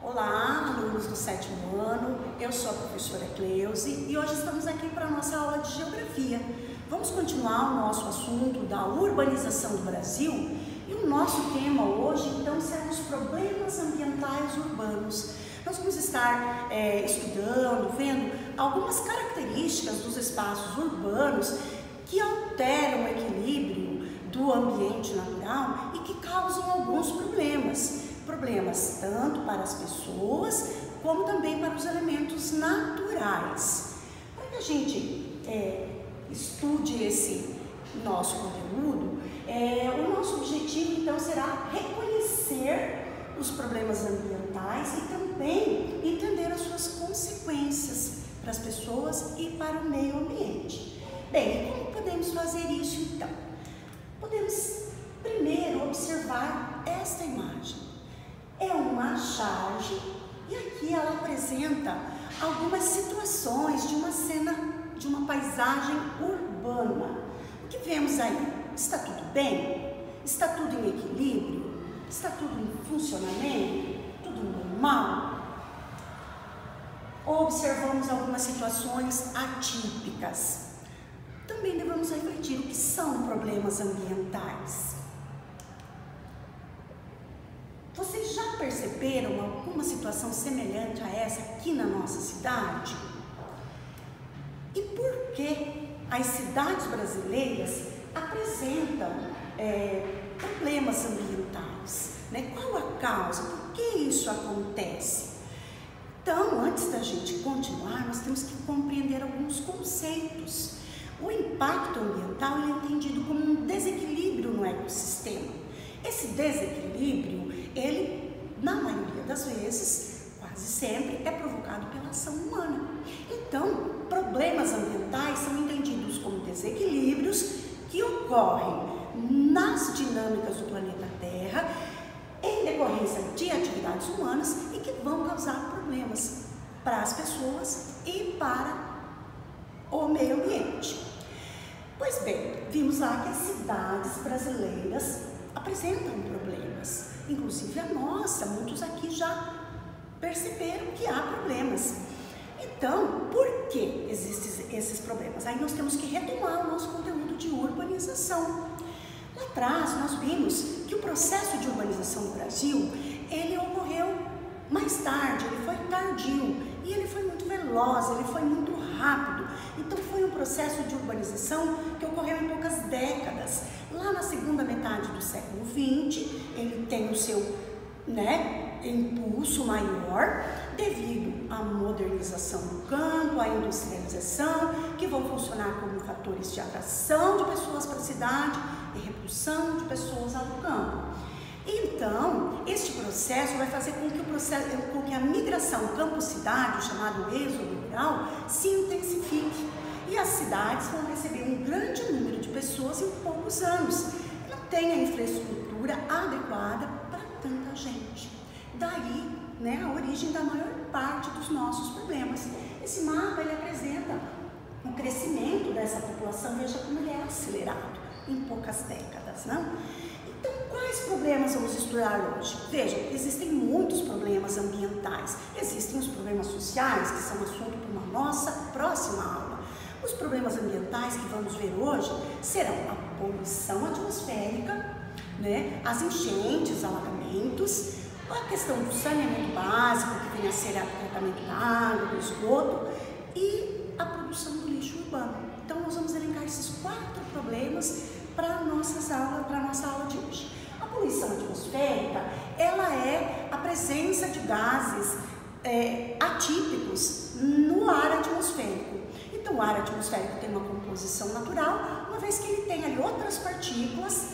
Olá, alunos do 7º ano, eu sou a professora Cleusi e hoje estamos aqui para a nossa aula de Geografia. Vamos continuar o nosso assunto da urbanização do Brasil e o nosso tema hoje, então, serão os problemas ambientais urbanos. Nós vamos estar estudando, vendo algumas características dos espaços urbanos que alteram o equilíbrio do ambiente natural e que causam alguns problemas tanto para as pessoas como também para os elementos naturais. Para que a gente estude esse nosso conteúdo, o nosso objetivo então será reconhecer os problemas ambientais e também entender as suas consequências para as pessoas e para o meio ambiente. Bem, como podemos fazer isso então? Podemos primeiro observar esta imagem. É uma charge e aqui ela apresenta algumas situações de uma cena, de uma paisagem urbana. O que vemos aí? Está tudo bem? Está tudo em equilíbrio? Está tudo em funcionamento? Tudo normal? Ou observamos algumas situações atípicas? Também devemos refletir o que são problemas ambientais. Vocês já perceberam alguma situação semelhante a essa aqui na nossa cidade? E por que as cidades brasileiras apresentam problemas ambientais? Qual a causa? Por que isso acontece? Então, antes da gente continuar, nós temos que compreender alguns conceitos. O impacto ambiental é entendido como um desequilíbrio no ecossistema. Esse desequilíbrio, ele, na maioria das vezes, quase sempre, é provocado pela ação humana. Então, problemas ambientais são entendidos como desequilíbrios que ocorrem nas dinâmicas do planeta Terra em decorrência de atividades humanas e que vão causar problemas para as pessoas e para o meio ambiente. Pois bem, vimos lá que as cidades brasileiras apresentam problemas, inclusive a nossa, muitos aqui já perceberam que há problemas. Então, por que existem esses problemas? Aí nós temos que retomar o nosso conteúdo de urbanização. Lá atrás nós vimos que o processo de urbanização no Brasil, ele ocorreu mais tarde, ele foi tardio e ele foi muito veloz, ele foi muito rápido. Então foi um processo de urbanização que ocorreu em poucas décadas. Lá na segunda metade do século XX, ele tem o seu impulso maior devido à modernização do campo, à industrialização, que vão funcionar como fatores de atração de pessoas para a cidade e repulsão de pessoas ao campo. Então, este processo vai fazer com que a migração campo-cidade, o chamado êxodo rural, se intensifique. E as cidades vão receber um grande número de pessoas em poucos anos. Não tem a infraestrutura adequada para tanta gente. Daí, a origem da maior parte dos nossos problemas. Esse mapa, ele apresenta o crescimento dessa população, veja como ele é acelerado em poucas décadas, não? Então, quais problemas vamos estudar hoje? Vejam, existem muitos problemas ambientais. Existem os problemas sociais, que são assunto para uma nossa próxima aula. Os problemas ambientais que vamos ver hoje serão a poluição atmosférica, as enchentes, alagamentos, a questão do saneamento básico, que vem a ser o tratamento da água, do esgoto, e a produção do lixo urbano. Então, nós vamos elencar esses 4 problemas para a nossa aula de hoje. A poluição atmosférica, ela é a presença de gases atípicos no ar atmosférico. Então, o ar atmosférico tem uma composição natural, uma vez que ele tem ali outras partículas,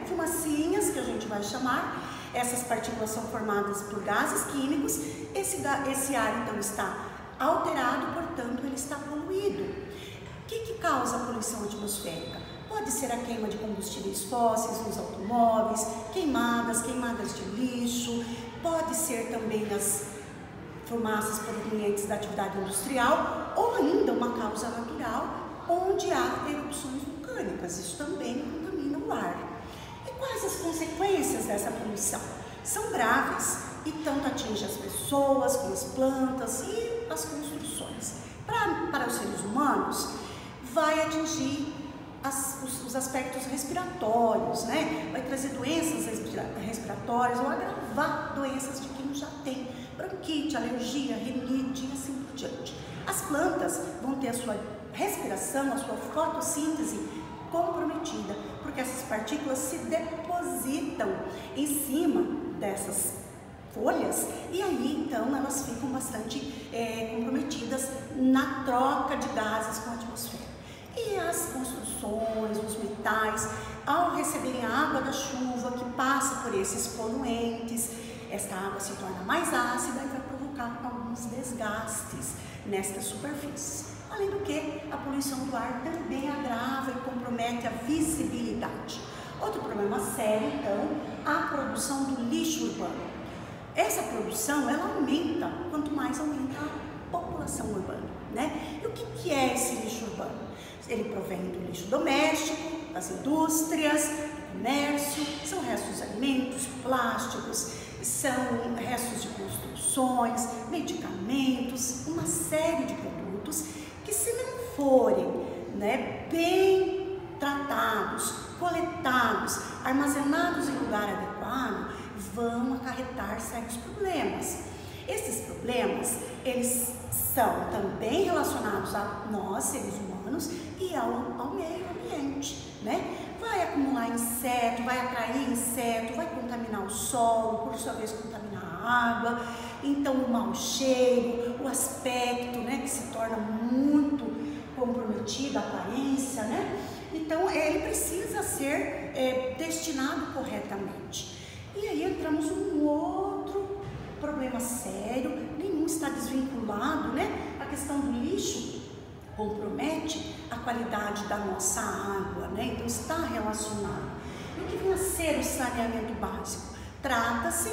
fumacinhas, que a gente vai chamar. Essas partículas são formadas por gases químicos. Esse ar, então, está alterado, portanto, ele está poluído. O que causa a poluição atmosférica? Pode ser a queima de combustíveis fósseis nos automóveis, queimadas de lixo, pode ser também as fumaças provenientes da atividade industrial ou ainda uma causa natural, onde há erupções vulcânicas. Isso também contamina o ar. E quais as consequências dessa poluição? São graves e tanto atinge as pessoas como as plantas e as construções. Para os seres humanos, vai atingir os aspectos respiratórios, né? Vai trazer doenças respiratórias ou agravar doenças de quem já tem bronquite, alergia, rinite e assim por diante. As plantas vão ter a sua respiração, a sua fotossíntese comprometida, porque essas partículas se depositam em cima dessas folhas e aí então elas ficam bastante comprometidas na troca de gases com a atmosfera. E as construções, os metais, ao receberem a água da chuva que passa por esses poluentes, esta água se torna mais ácida e vai provocar alguns desgastes nesta superfície. Além do que, a poluição do ar também agrava e compromete a visibilidade. Outro problema sério, então, a produção do lixo urbano. Essa produção, ela aumenta quanto mais aumenta a população urbana, né? E o que é esse lixo urbano? Ele provém do lixo doméstico, das indústrias, do comércio, são restos de alimentos, plásticos, são restos de construções, medicamentos, uma série de produtos que, se não forem, né, bem tratados, coletados, armazenados em lugar adequado, vão acarretar sérios problemas. Esses problemas, eles são também relacionados a nós, seres humanos, e ao meio ambiente, né? Vai acumular inseto, vai atrair inseto, vai contaminar o solo, por sua vez contaminar a água, então o mau cheiro, o aspecto, né, que se torna muito comprometido, a aparência, né? Então ele precisa ser destinado corretamente. E aí entramos num outro problema sério, nenhum está desvinculado, né? A questão do lixo compromete a qualidade da nossa água, né? Então está relacionado. E o que vem a ser o saneamento básico? Trata-se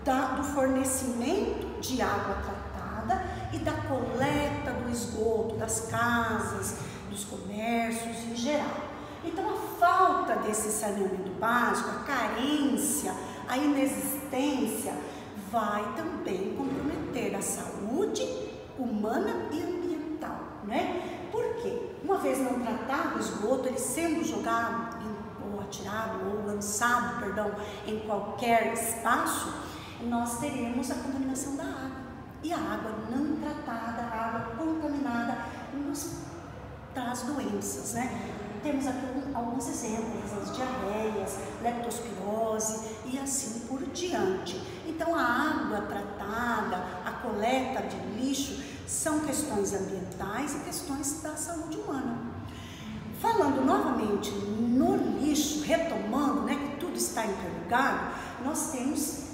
do fornecimento de água tratada e da coleta do esgoto das casas, dos comércios em geral. Então a falta desse saneamento básico, a carência, a inexistência vai também comprometer a saúde humana e ambiental, né? Por quê? Uma vez não tratado o esgoto, ele sendo jogado ou atirado ou lançado, perdão, em qualquer espaço, nós teremos a contaminação da água. E a água não tratada, a água contaminada, nos traz doenças, né? Temos aqui alguns exemplos, as diarreias, leptospirose e assim por diante. Então a água tratada, a coleta de lixo são questões ambientais e questões da saúde humana. Falando novamente no lixo, retomando, né, que tudo está interligado, nós temos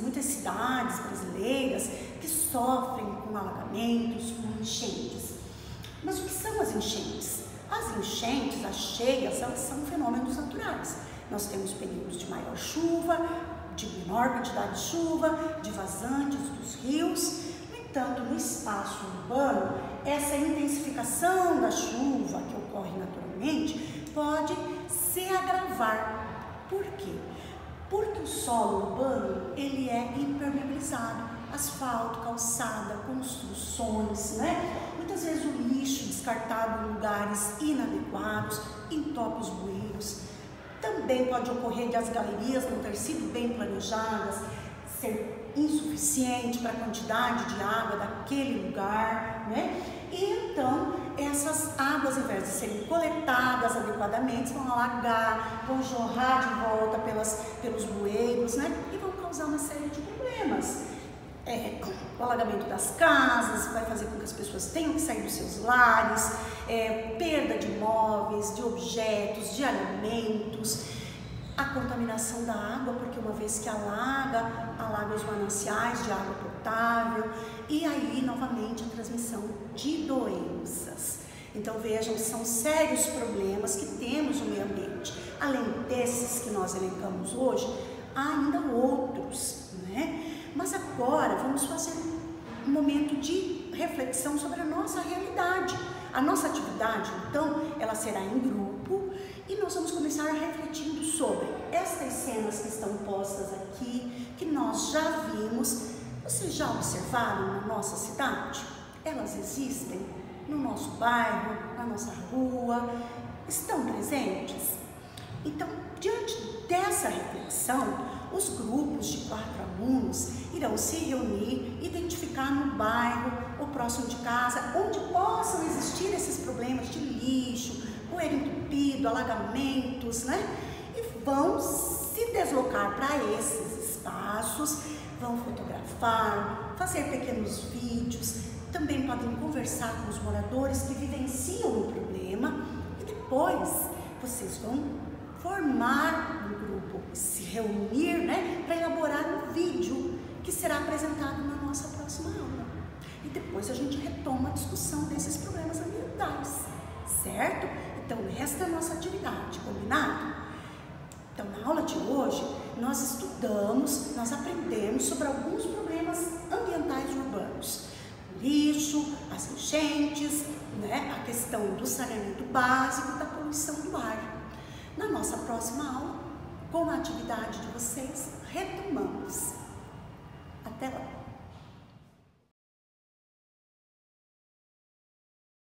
muitas cidades brasileiras que sofrem com alagamentos, com enchentes. Mas o que são as enchentes? As enchentes, as cheias, elas são fenômenos naturais. Nós temos períodos de maior chuva, de menor quantidade de chuva, de vazantes dos rios. No entanto, no espaço urbano, essa intensificação da chuva que ocorre naturalmente pode se agravar. Por quê? Porque o solo urbano, ele é impermeabilizado, asfalto, calçada, construções, né? Muitas vezes o lixo descartado em lugares inadequados, entope os bueiros. Também pode ocorrer de as galerias não ter sido bem planejadas, ser insuficiente para a quantidade de água daquele lugar, né? E então essas águas, ao invés de serem coletadas adequadamente, vão alagar, vão jorrar de volta pelos bueiros, né? E vão causar uma série de problemas. O alagamento das casas vai fazer com que as pessoas tenham que sair dos seus lares, perda de imóveis, de objetos, de alimentos, a contaminação da água, porque uma vez que alaga os mananciais de água potável, e aí novamente a transmissão de doenças. Então vejam, são sérios problemas que temos no meio ambiente. Além desses que nós elencamos hoje, há ainda outros, né? Mas agora vamos fazer um momento de reflexão sobre a nossa realidade. A nossa atividade, então, ela será em grupo e E nós vamos começar refletindo sobre estas cenas que estão postas aqui, que nós já vimos. Vocês já observaram na nossa cidade? Elas existem no nosso bairro, na nossa rua, estão presentes? Então, diante dessa reflexão, os grupos de 4 alunos irão se reunir, identificar no bairro ou próximo de casa, onde possam existir esses problemas de lixo, poeira entupido, alagamentos, né? E vão se deslocar para esses espaços, vão fotografar, fazer pequenos vídeos, também podem conversar com os moradores que vivenciam o problema e depois vocês vão formar um grupo, se reunir, né, para elaborar um vídeo que será apresentado na nossa próxima aula. E depois a gente retoma a discussão desses problemas ambientais, certo? Então, esta é a nossa atividade, combinado? Então, na aula de hoje, nós estudamos, nós aprendemos sobre alguns problemas ambientais urbanos. O lixo, as enchentes, né, a questão do saneamento básico e da poluição do ar. Na nossa próxima aula, com a atividade de vocês, retomamos. Até lá!